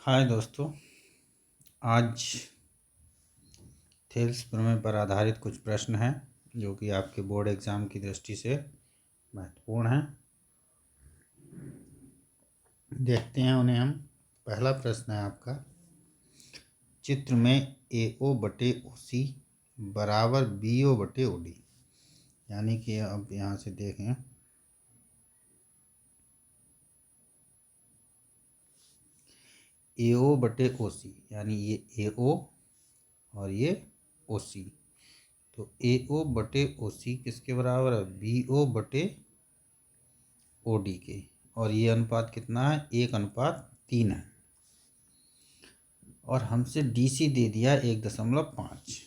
हाय दोस्तों, आज थेल्स प्रमेय पर आधारित कुछ प्रश्न हैं जो कि आपके बोर्ड एग्ज़ाम की दृष्टि से महत्वपूर्ण हैं। देखते हैं उन्हें हम। पहला प्रश्न है आपका, चित्र में AO बटे OC बराबर BO बटे OD। यानी कि अब यहाँ से देखें, AO बटे OC यानी ये AO और ये OC। तो AO बटे OC किसके बराबर है? BO बटे OD के। और ये अनुपात कितना है? 1:3 है। और हमसे DC दे दिया 1.5।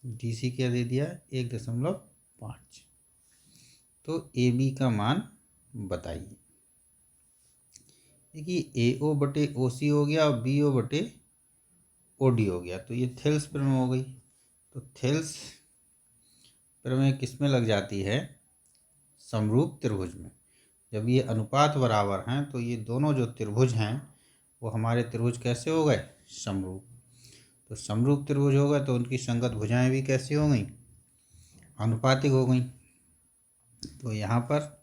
DC क्या दे दिया? 1.5। तो AB का मान बताइए। देखिए, AO बटे OC हो गया और BO बटे OD हो गया, तो ये थेल्स प्रमेय हो गई। तो थेल्स प्रमेय किस में लग जाती है? समरूप त्रिभुज में। जब ये अनुपात बराबर हैं तो ये दोनों जो त्रिभुज हैं वो हमारे त्रिभुज कैसे हो गए? समरूप। तो समरूप त्रिभुज हो गए तो उनकी संगत भुजाएं भी कैसी हो गई? आनुपातिक हो गई। तो यहाँ पर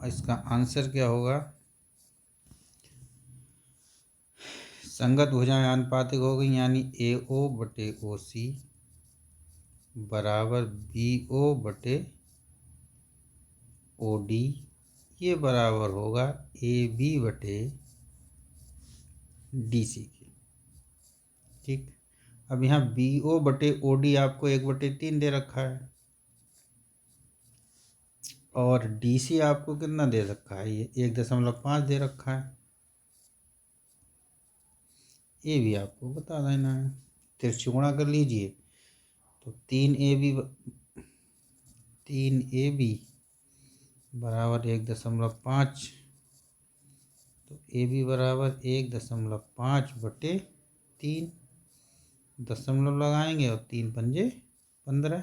इसका आंसर क्या होगा? संगत भुजाएं आनुपातिक हो गई, यानी AO बटे OC बराबर BO बटे OD, ये बराबर होगा AB बटे DC के। ठीक। अब यहाँ BO बटे OD आपको 1/3 दे रखा है और DC आपको कितना दे रखा है? ये 1.5 दे रखा है। ये भी आपको बता देना है। तिरछुगुणा कर लीजिए तो 3AB बराबर 1.5। तो AB बराबर 1.5 बटे 3। दशमलव लगाएंगे और 3 पंजे 15,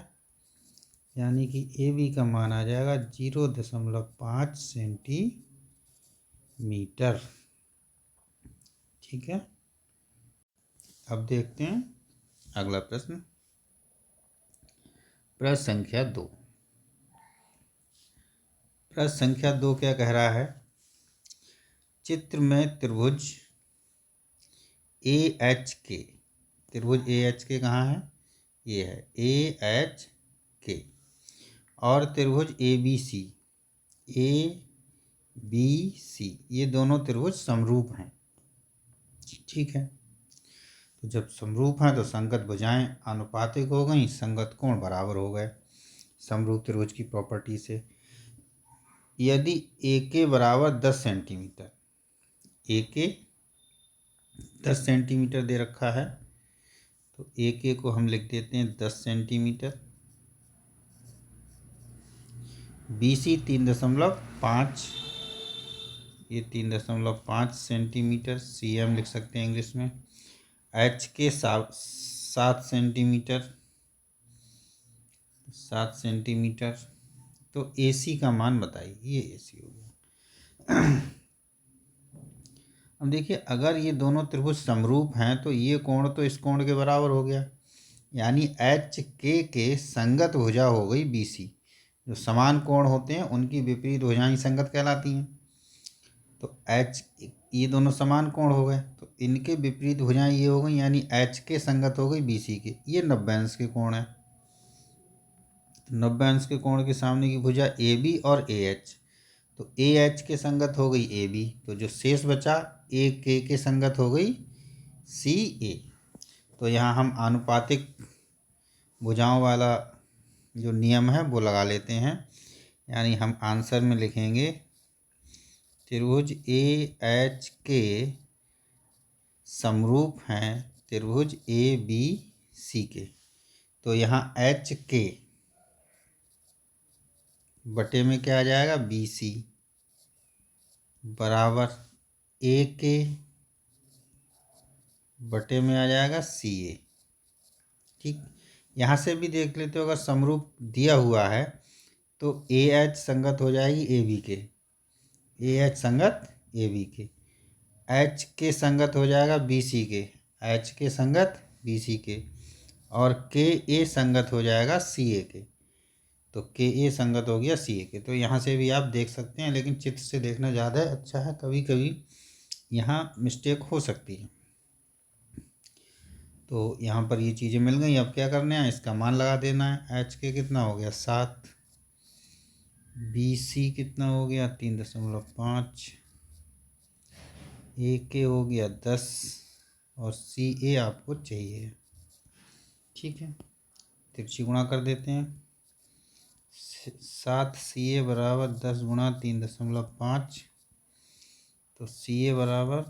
यानी कि AB का मान आ जाएगा 0.5 सेंटीमीटर। ठीक है। अब देखते हैं अगला प्रश्न। प्रश्न संख्या 2। प्रश्न संख्या 2 क्या कह रहा है? चित्र में त्रिभुज AHK, त्रिभुज AHK कहाँ है? ये है AHK। और त्रिभुज ABC, ये दोनों त्रिभुज समरूप हैं। ठीक है। तो जब समरूप हैं तो संगत भुजाएं आनुपातिक हो गई, संगत कोण बराबर हो गए समरूप त्रिभुज की प्रॉपर्टी से। यदि AK बराबर 10 सेंटीमीटर, AK 10 सेंटीमीटर दे रखा है, तो AK को हम लिख देते हैं 10 सेंटीमीटर। BC 3.5, ये 3.5 सेंटीमीटर CM लिख सकते हैं इंग्लिश में। HK 7 centimetre, 7 centimetre. तो AC का मान बताइए। ये AC हो गया। अब देखिए, अगर ये दोनों त्रिभुज समरूप हैं तो ये कोण तो इस कोण के बराबर हो गया, यानी HK के संगत भुजा हो गई BC। जो समान कोण होते हैं उनकी विपरीत भुजाएं संगत कहलाती हैं। तो ये दोनों समान कोण हो गए तो इनके विपरीत भुजाएं ये हो गई, यानी HK संगत हो गई BC के। ये 90 अंश के कोण है। तो 90 अंश के कोण के सामने की भुजा AB और AH, तो AH के संगत हो गई AB, तो जो शेष बचा AK के संगत हो गई CA। तो यहाँ हम आनुपातिक भुजाओं वाला जो नियम है वो लगा लेते हैं, यानी हम आंसर में लिखेंगे त्रिभुज AHK समरूप हैं त्रिभुज ABC के। तो यहाँ HK बटे में क्या आ जाएगा? BC बराबर AK बटे में आ जाएगा CA। ठीक। यहाँ से भी देख लेते हो, अगर समरूप दिया हुआ है तो ए एच संगत हो जाएगी ए बी के, ए एच संगत ए बी के, एच के संगत हो जाएगा बी सी के, एच के संगत बी सी के, और के ए संगत हो जाएगा सी ए के। तो के ए संगत हो गया सी ए के। तो यहाँ से भी आप देख सकते हैं, लेकिन चित्र से देखना ज़्यादा अच्छा है, कभी कभी यहाँ मिस्टेक हो सकती है। तो यहाँ पर ये चीज़ें मिल गई। अब क्या करना है, इसका मान लगा देना है। एच के कितना हो गया 7, बी सी कितना हो गया 3.5, ए के हो गया 10, और सी ए आपको चाहिए। ठीक है, तिरछी गुणा कर देते हैं। 7 सी ए बराबर 10 गुणा 3.5, तो सी ए बराबर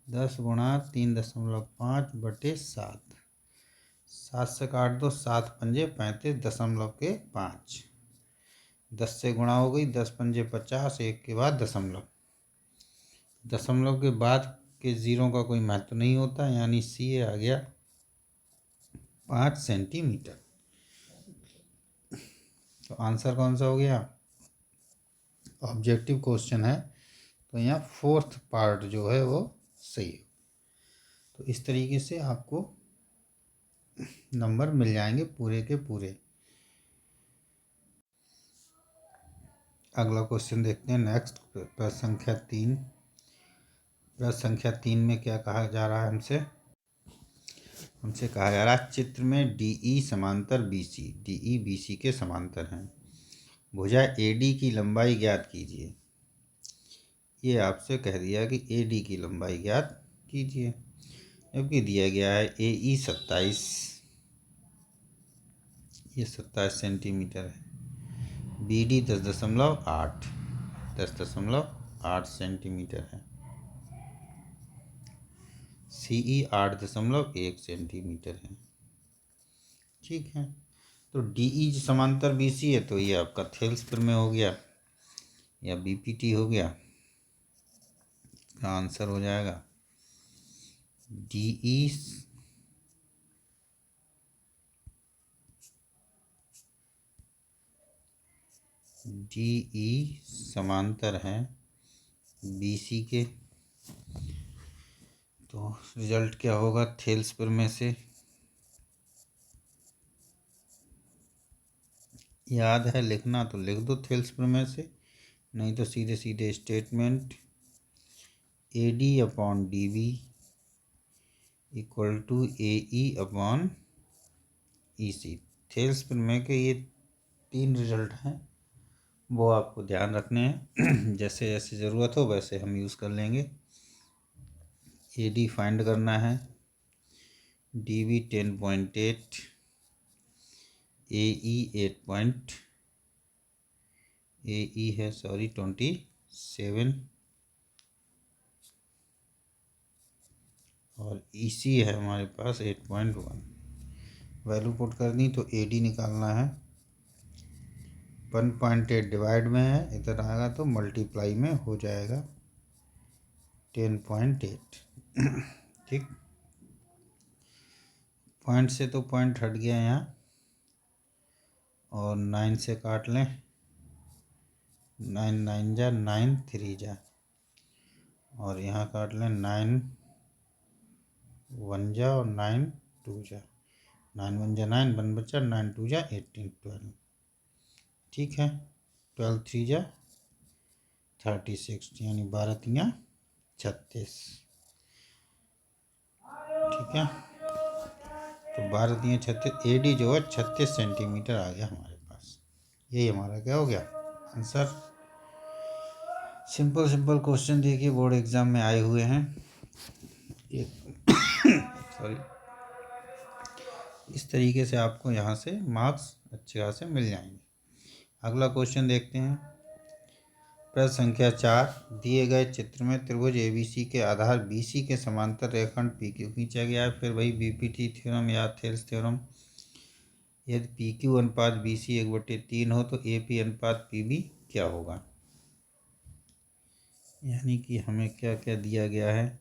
10 गुणा 3.5/7। 7 से काट दो, 7 पंजे 35.5। 10 से गुणा हो गई, 10 पंजे 50, एक के बाद दशमलव। दशमलव के बाद के ज़ीरो का कोई महत्व नहीं होता, यानी सी ए आ गया 5 सेंटीमीटर। तो आंसर कौन सा हो गया, ऑब्जेक्टिव क्वेश्चन है, तो यहाँ फोर्थ पार्ट जो है वो सही है। तो इस तरीके से आपको नंबर मिल जाएंगे पूरे के पूरे। अगला क्वेश्चन देखते हैं नेक्स्ट, प्रश्न संख्या 3। प्रश्न संख्या 3 में क्या कहा जा रहा है हमसे कहा जा रहा है चित्र में डी ई समांतर B C, D E B C के समांतर हैं, भुजा ए डी की लंबाई ज्ञात कीजिए। ये आपसे कह दिया कि ए डी की लंबाई ज्ञात कीजिए, जबकि दिया गया है ए ई 27, ये 27 सेंटीमीटर है, बी डी 10.8 सेंटीमीटर है, सी ई 8.1 सेंटीमीटर है। ठीक है, तो डी ई समांतर बी सी है, तो ये आपका थेल्स प्रमेय हो गया या बी पी टी हो गया। इसका आंसर हो जाएगा डी ई समांतर है बी सी के। तो रिजल्ट क्या होगा, थेल्स प्रमेय से याद है लिखना तो लिख दो थेल्स प्रमेय से, नहीं तो सीधे सीधे statement A D upon D B equal to A E upon E C. Thales प्रमेय के ये 3 रिजल्ट हैं, वो आपको ध्यान रखने हैं। जैसे जैसे ज़रूरत हो वैसे हम यूज़ कर लेंगे। ए डी फाइंड करना है, डी बी 10.8, ए ई 27, और ई सी है हमारे पास 8.1। वैल्यू पुट करनी तो ए डी निकालना है, 1.8 डिवाइड में है, इधर आएगा तो मल्टीप्लाई में हो जाएगा 10.8। ठीक, पॉइंट से तो पॉइंट हट गया यहाँ, और 9 से काट लें, 9 9 जा 9 3 जा, और यहाँ काट लें 9 1 जा और 9 2 जा, 9 1 जा 9, 1 बचा, 9 2 जा 18 12। ठीक है, 12 3 जा 36, यानी 12 3 36। ठीक है, तो 12 3 36, ए डी जो है 36 सेंटीमीटर आ गया हमारे पास। यही हमारा क्या हो गया आंसर। सिंपल सिंपल क्वेश्चन देखिए बोर्ड एग्जाम में आए हुए हैं, सॉरी। इस तरीके से आपको यहाँ से मार्क्स अच्छे खासे मिल जाएंगे। अगला क्वेश्चन देखते हैं, प्रश्न संख्या 4। दिए गए चित्र में त्रिभुज एबीसी के आधार बीसी के समांतर रेखाखंड पी क्यू खींचा गया है। फिर वही बीपीटी थ्योरम या थेल्स थ्योरम, यदि पी क्यू अनुपात बी सी 1/3 हो तो ए पी अनुपात पी बी क्या होगा। यानी कि हमें क्या क्या दिया गया है,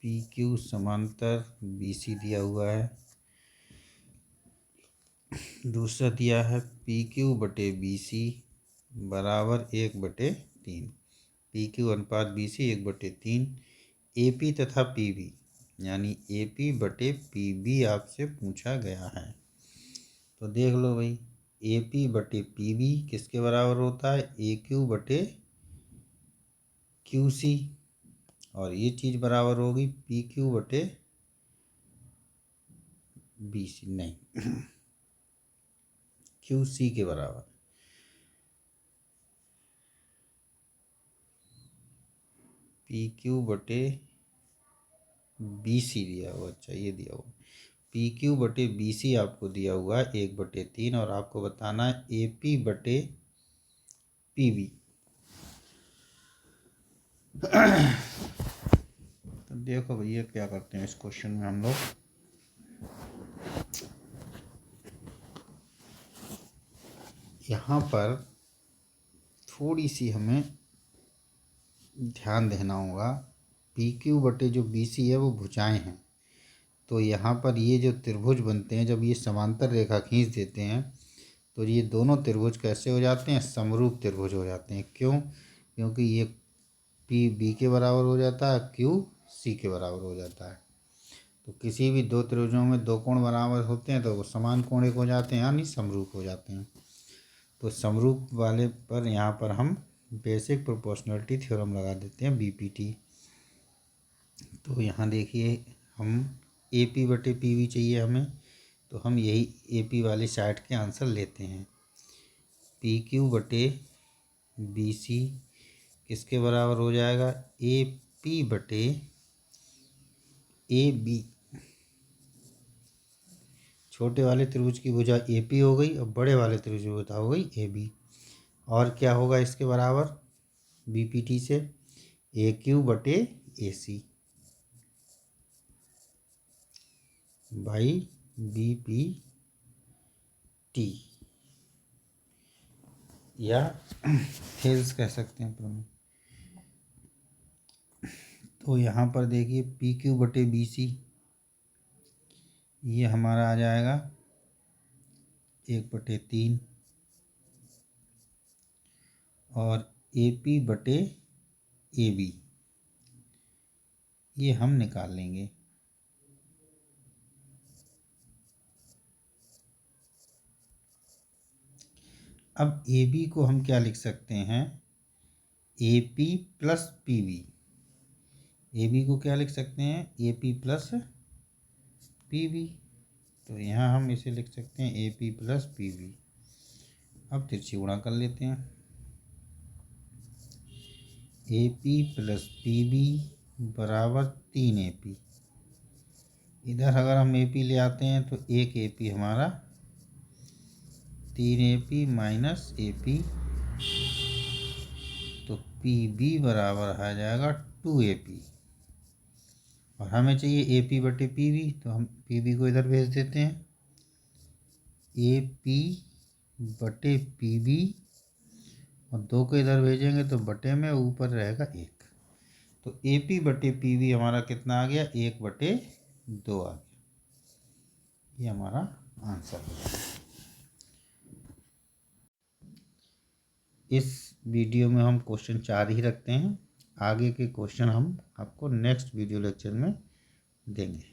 पी क्यू समांतर बी सी दिया हुआ है, दूसरा दिया है पी क्यू बटे बी सी बराबर 1/3। पी क्यू अनुपात बी सी 1/3। ए पी तथा पी बी यानी ए पी बटे पी बी आपसे पूछा गया है। तो देख लो भाई, ए पी बटे पी बी किसके बराबर होता है? ए क्यू बटे क्यू सी। और ये चीज़ बराबर होगी पी क्यू बटे बी सी, नहीं क्यू सी के बराबर। पी क्यू बटे बी सी दिया हुआ, अच्छा ये दिया हुआ पी क्यू बटे बी सी आपको दिया हुआ है 1/3 और आपको बताना है ए पी बटे पी बी। तो देखो भैया क्या करते हैं इस क्वेश्चन में हम लोग। यहाँ पर थोड़ी सी हमें ध्यान देना होगा। पी क्यू बटे जो बी सी है वो भुजाएं हैं, तो यहाँ पर ये जो त्रिभुज बनते हैं जब ये समांतर रेखा खींच देते हैं तो ये दोनों त्रिभुज कैसे हो जाते हैं? समरूप त्रिभुज हो जाते हैं। क्यों? क्योंकि ये पी बी के बराबर हो जाता है, क्यू सी के बराबर हो जाता है। तो किसी भी दो त्रिभुजों में दो कोण बराबर होते हैं तो वो समान कोणिक हो जाते हैं यानी समरूप हो जाते हैं। तो समरूप वाले पर यहाँ पर हम बेसिक प्रोपोर्शनलिटी थ्योरम लगा देते हैं, बीपीटी। तो यहाँ देखिए, हम ए पी बटे पी वी चाहिए हमें, तो हम यही ए पी वाली साइड के आंसर लेते हैं। पी क्यू बटे बी सी किसके बराबर हो जाएगा? ए पी बटे ए बी। छोटे वाले त्रिभुज की भुजा ए पी हो गई और बड़े वाले त्रिभुज की भुजा हो गई ए बी। और क्या होगा इसके बराबर बी पी टी से? ए क्यू बटे ए सी बाई बी पी टी, या हेल्स कह सकते हैं प्रमुख। तो यहाँ पर देखिए पी क्यू बटे बी सी ये हमारा आ जाएगा 1/3 और ए पी बटे ए बी ये हम निकाल लेंगे। अब ए बी को हम क्या लिख सकते हैं? A P plus P B. A B को क्या लिख सकते हैं? A P plus P B. तो यहाँ हम इसे लिख सकते हैं A P plus P B. अब तिरछी गुणा कर लेते हैं। A P plus P B बराबर 3 ए पी। इधर अगर हम ए पी ले आते हैं तो 1 ए पी हमारा 3 A P minus A P, तो पी बी बराबर आ जाएगा 2 ए पी। और हमें चाहिए ए पी बटे पी बी, तो हम पी बी को इधर भेज देते हैं। ए पी बटे पी बी और 2 को इधर भेजेंगे तो बटे में ऊपर रहेगा 1। तो ए पी बटे पी बी हमारा कितना आ गया? 1/2 आ गया। ये हमारा आंसर हो गया। इस वीडियो में हम क्वेश्चन 4 ही रखते हैं। आगे के क्वेश्चन हम आपको नेक्स्ट वीडियो लेक्चर में देंगे।